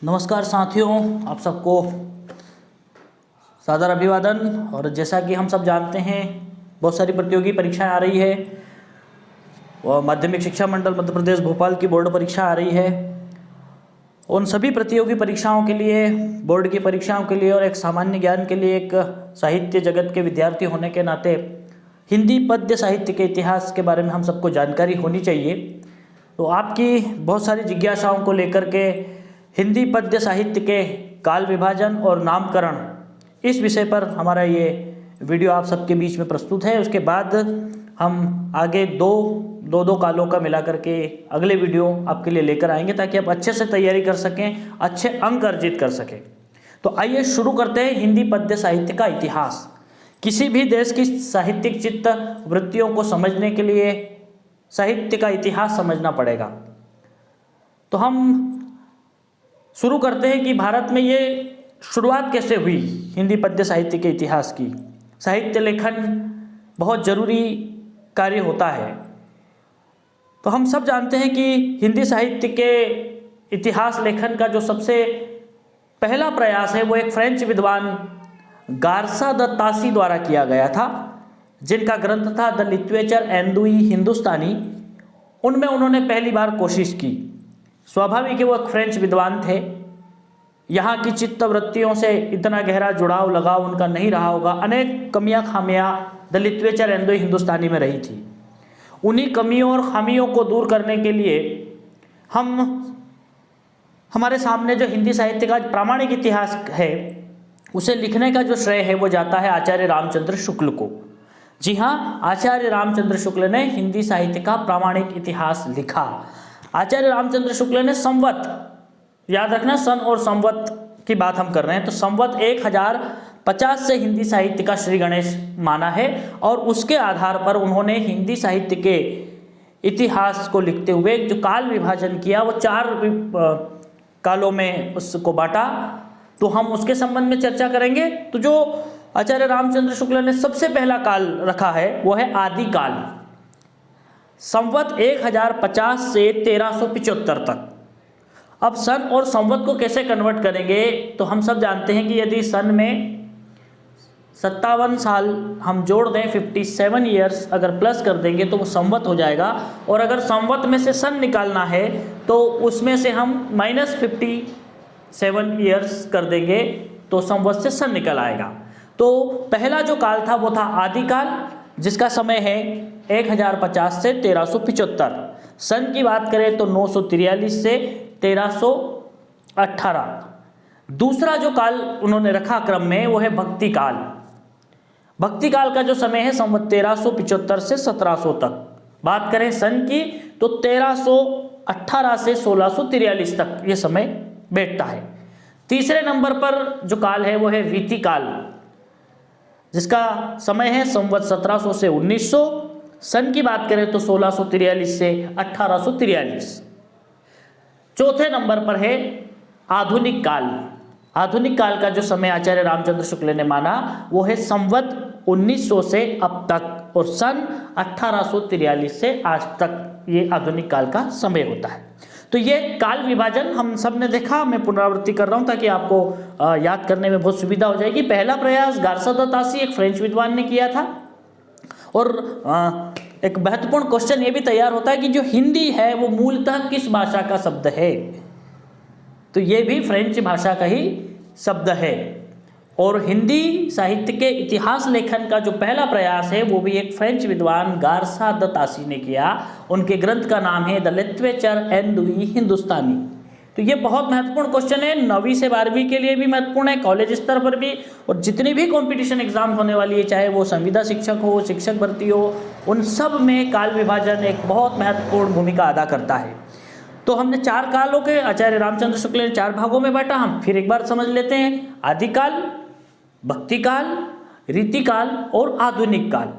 नमस्कार साथियों, आप सबको सादर अभिवादन। और जैसा कि हम सब जानते हैं, बहुत सारी प्रतियोगी परीक्षाएं आ रही है और माध्यमिक शिक्षा मंडल मध्य प्रदेश भोपाल की बोर्ड परीक्षा आ रही है। उन सभी प्रतियोगी परीक्षाओं के लिए, बोर्ड की परीक्षाओं के लिए और एक सामान्य ज्ञान के लिए, एक साहित्य जगत के विद्यार्थी होने के नाते हिंदी पद्य साहित्य के इतिहास के बारे में हम सबको जानकारी होनी चाहिए। तो आपकी बहुत सारी जिज्ञासाओं को लेकर के हिंदी पद्य साहित्य के काल विभाजन और नामकरण, इस विषय पर हमारा ये वीडियो आप सबके बीच में प्रस्तुत है। उसके बाद हम आगे दो कालों का मिला करके अगले वीडियो आपके लिए लेकर आएंगे, ताकि आप अच्छे से तैयारी कर सकें, अच्छे अंक अर्जित कर सकें। तो आइए शुरू करते हैं हिंदी पद्य साहित्य का इतिहास। किसी भी देश की साहित्यिक चित्त वृत्तियों को समझने के लिए साहित्य का इतिहास समझना पड़ेगा। तो हम शुरू करते हैं कि भारत में ये शुरुआत कैसे हुई हिंदी पद्य साहित्य के इतिहास की। साहित्य लेखन बहुत ज़रूरी कार्य होता है। तो हम सब जानते हैं कि हिंदी साहित्य के इतिहास लेखन का जो सबसे पहला प्रयास है वो एक फ्रेंच विद्वान गार्सा द तासी द्वारा किया गया था, जिनका ग्रंथ था द लिटरेचर एंडुई हिंदुस्तानी। उनमें उन्होंने पहली बार कोशिश की। स्वाभाविक है, वो एक फ्रेंच विद्वान थे। यहाँ की चित्त वृत्तियों से इतना गहरा जुड़ाव लगाव उनका नहीं रहा होगा। अनेक कमियां खामियां द लिटरेचर एंडुई हिंदुस्तानी में रही थी। उन्हीं कमियों और खामियों को दूर करने के लिए हमारे सामने जो हिंदी साहित्य का प्रामाणिक इतिहास है, उसे लिखने का जो श्रेय है वो जाता है आचार्य रामचंद्र शुक्ल को। जी हाँ, आचार्य रामचंद्र शुक्ल ने हिंदी साहित्य का प्रामाणिक इतिहास लिखा। आचार्य रामचंद्र शुक्ल ने संवत, याद रखना सन और संवत की बात हम कर रहे हैं, तो संवत 1050 से हिंदी साहित्य का श्री गणेश माना है। और उसके आधार पर उन्होंने हिंदी साहित्य के इतिहास को लिखते हुए जो काल विभाजन किया, वो 4 कालों में उसको बांटा। तो हम उसके संबंध में चर्चा करेंगे। तो जो आचार्य रामचंद्र शुक्ल ने सबसे पहला काल रखा है वो है आदिकाल, संवत 1050 से 1375 तक। अब सन और संवत को कैसे कन्वर्ट करेंगे, तो हम सब जानते हैं कि यदि सन में 57 साल हम जोड़ दें, 57 ईयर्स अगर प्लस कर देंगे तो वो संवत हो जाएगा। और अगर संवत में से सन निकालना है तो उसमें से हम -57 ईयर्स कर देंगे तो संवत से सन निकल आएगा। तो पहला जो काल था वो था आदिकाल, जिसका समय है 1050 से 1375। सन की बात करें तो 943 से 1318। दूसरा जो काल उन्होंने रखा क्रम में वो है भक्ति काल। भक्ति काल का जो समय है संवत 1375 से 1700 तक। बात करें सन की तो 1318 से 1643 तक ये समय बैठता है। तीसरे नंबर पर जो काल है वो है वीति काल, जिसका समय है संवत 1700 से 1900। सन की बात करें तो 1643 से 1843। चौथे नंबर पर है आधुनिक काल। आधुनिक काल का जो समय आचार्य रामचंद्र शुक्ल ने माना वो है संवत 1900 से अब तक, और सन 1843 से आज तक ये आधुनिक काल का समय होता है। तो ये काल विभाजन हम सब ने देखा। मैं पुनरावृत्ति कर रहा हूँ ताकि आपको याद करने में बहुत सुविधा हो जाएगी। पहला प्रयास गार्सा द तासी, एक फ्रेंच विद्वान ने किया था। और एक महत्वपूर्ण क्वेश्चन ये भी तैयार होता है कि जो हिंदी है वो मूलतः किस भाषा का शब्द है, तो ये भी फ्रेंच भाषा का ही शब्द है। और हिंदी साहित्य के इतिहास लेखन का जो पहला प्रयास है वो भी एक फ्रेंच विद्वान गार्सा द तासी ने किया। उनके ग्रंथ का नाम है द लिटरेचर एंडुई हिंदुस्तानी। तो ये बहुत महत्वपूर्ण क्वेश्चन है, 9वीं से 12वीं के लिए भी महत्वपूर्ण है, कॉलेज स्तर पर भी, और जितनी भी कंपटीशन एग्जाम होने वाली है, चाहे वो संविदा शिक्षक हो, शिक्षक भर्ती हो, उन सब में काल विभाजन एक बहुत महत्वपूर्ण भूमिका अदा करता है। तो हमने 4 कालों के आचार्य रामचंद्र शुक्ल ने 4 भागों में बांटा। हम फिर एक बार समझ लेते हैं। आदिकाल, भक्ति काल, रीतिकाल और आधुनिक काल,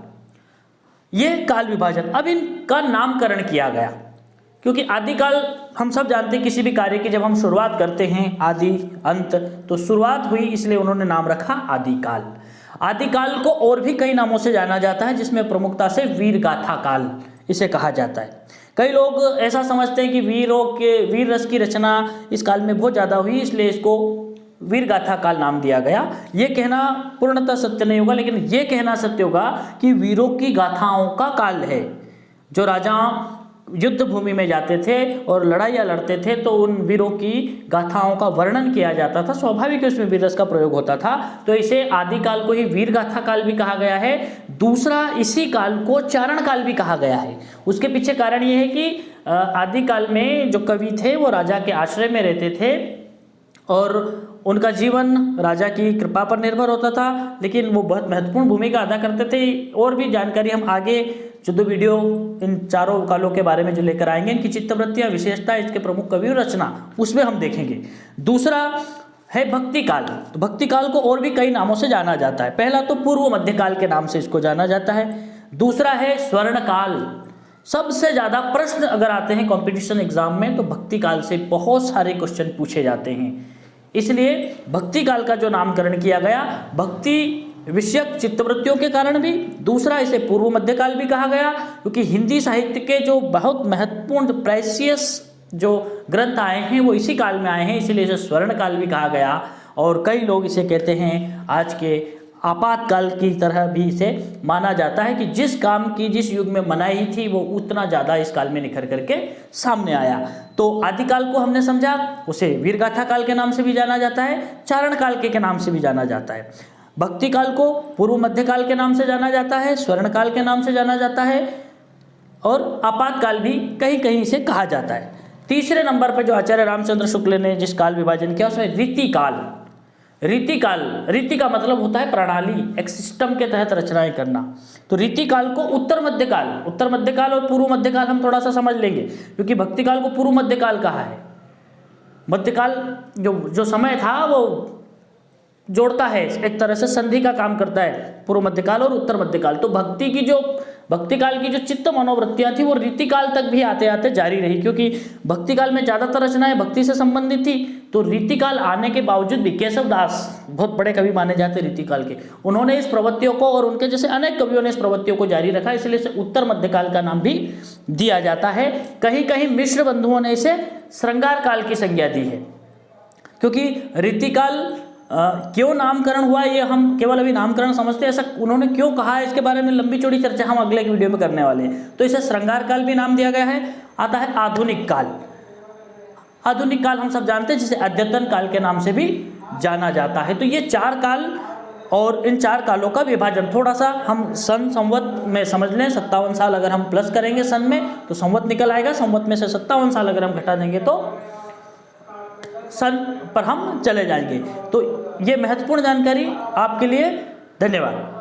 ये काल विभाजन। अब इनका नामकरण किया गया, क्योंकि आदिकाल हम सब जानते हैं किसी भी कार्य की जब हम शुरुआत करते हैं, आदि अंत, तो शुरुआत हुई, इसलिए उन्होंने नाम रखा आदिकाल। आदिकाल को और भी कई नामों से जाना जाता है, जिसमें प्रमुखता से वीर गाथा काल इसे कहा जाता है। कई लोग ऐसा समझते हैं कि वीर रस की रचना इस काल में बहुत ज़्यादा हुई, इसलिए इसको वीर गाथा काल नाम दिया गया। ये कहना पूर्णतः सत्य नहीं होगा, लेकिन ये कहना सत्य होगा कि वीरों की गाथाओं का काल है। जो राजा युद्ध भूमि में जाते थे और लड़ाइयाँ लड़ते थे तो उन वीरों की गाथाओं का वर्णन किया जाता था, स्वाभाविक है उसमें वीर रस का प्रयोग होता था, तो इसे आदिकाल को ही वीर गाथा काल भी कहा गया है। दूसरा, इसी काल को चारण काल भी कहा गया है। उसके पीछे कारण ये है कि आदिकाल में जो कवि थे वो राजा के आश्रय में रहते थे और उनका जीवन राजा की कृपा पर निर्भर होता था, लेकिन वो बहुत महत्वपूर्ण भूमिका अदा करते थे। और भी जानकारी हम आगे जो 2 वीडियो इन चारों कालों के बारे में जो लेकर आएंगे, इनकी चित्तवृत्तियाँ, विशेषता, इसके प्रमुख कवि और रचना, उसमें हम देखेंगे। दूसरा है भक्ति काल। तो भक्ति काल को और भी कई नामों से जाना जाता है। पहला तो पूर्व मध्यकाल के नाम से इसको जाना जाता है। दूसरा है स्वर्ण काल। सबसे ज़्यादा प्रश्न अगर आते हैं कंपटीशन एग्जाम में तो भक्ति काल से बहुत सारे क्वेश्चन पूछे जाते हैं, इसलिए भक्ति काल का जो नामकरण किया गया, भक्ति विषयक चित्तवृत्तियों के कारण भी। दूसरा, इसे पूर्व मध्यकाल भी कहा गया क्योंकि हिंदी साहित्य के जो बहुत महत्वपूर्ण प्रेसियस जो ग्रंथ आए हैं वो इसी काल में आए हैं, इसीलिए इसे स्वर्ण काल भी कहा गया। और कई लोग इसे कहते हैं आज के आपातकाल की तरह भी इसे माना जाता है कि जिस काम की जिस युग में मनाही थी वो उतना ज़्यादा इस काल में निखर करके सामने आया। तो आदिकाल को हमने समझा, उसे वीरगाथा काल के नाम से भी जाना जाता है, चारण काल के नाम से भी जाना जाता है। भक्ति काल को पूर्व मध्यकाल के नाम से जाना जाता है, स्वर्ण काल के नाम से जाना जाता है और आपातकाल भी कहीं कहीं से कहा जाता है। तीसरे नंबर पर जो आचार्य रामचंद्र शुक्ल ने जिस काल विभाजन किया उसमें रीतिकाल। रीतिकाल, रीति का मतलब होता है प्रणाली, एक सिस्टम के तहत रचनाएं करना। तो रीतिकाल को उत्तर मध्यकाल और पूर्व मध्यकाल हम थोड़ा सा समझ लेंगे, क्योंकि भक्ति काल को पूर्व मध्यकाल कहा है। मध्यकाल जो समय था वो जोड़ता है, एक तरह से संधि का काम करता है, पूर्व मध्यकाल और उत्तर मध्यकाल। तो भक्ति काल की जो चित्त मनोवृत्तियां थी वो रीतिकाल तक भी आते आते जारी रही, क्योंकि भक्ति काल में ज़्यादातर रचनाएं भक्ति से संबंधित थी। तो रीतिकाल आने के बावजूद भी केशव दास बहुत बड़े कवि माने जाते रीतिकाल के, उन्होंने इस प्रवृत्तियों को और उनके जैसे अनेक कवियों ने इस प्रवृत्तियों को जारी रखा, इसलिए इसे उत्तर मध्यकाल का नाम भी दिया जाता है। कहीं कहीं मिश्र बंधुओं ने इसे श्रृंगार काल की संज्ञा दी है, क्योंकि रीतिकाल क्यों नामकरण हुआ ये हम केवल अभी नामकरण समझते हैं, ऐसा उन्होंने क्यों कहा है इसके बारे में लंबी चौड़ी चर्चा हम अगले की वीडियो में करने वाले हैं। तो इसे श्रृंगार काल भी नाम दिया गया है। आता है आधुनिक काल। आधुनिक काल हम सब जानते हैं जिसे अद्यतन काल के नाम से भी जाना जाता है। तो ये 4 काल और इन 4 कालों का विभाजन थोड़ा सा हम सन संवत में समझ लें। 57 साल अगर हम प्लस करेंगे सन में तो संवत निकल आएगा, संवत में से 57 साल अगर हम घटा देंगे तो सन पर हम चले जाएंगे। तो ये महत्वपूर्ण जानकारी आपके लिए। धन्यवाद।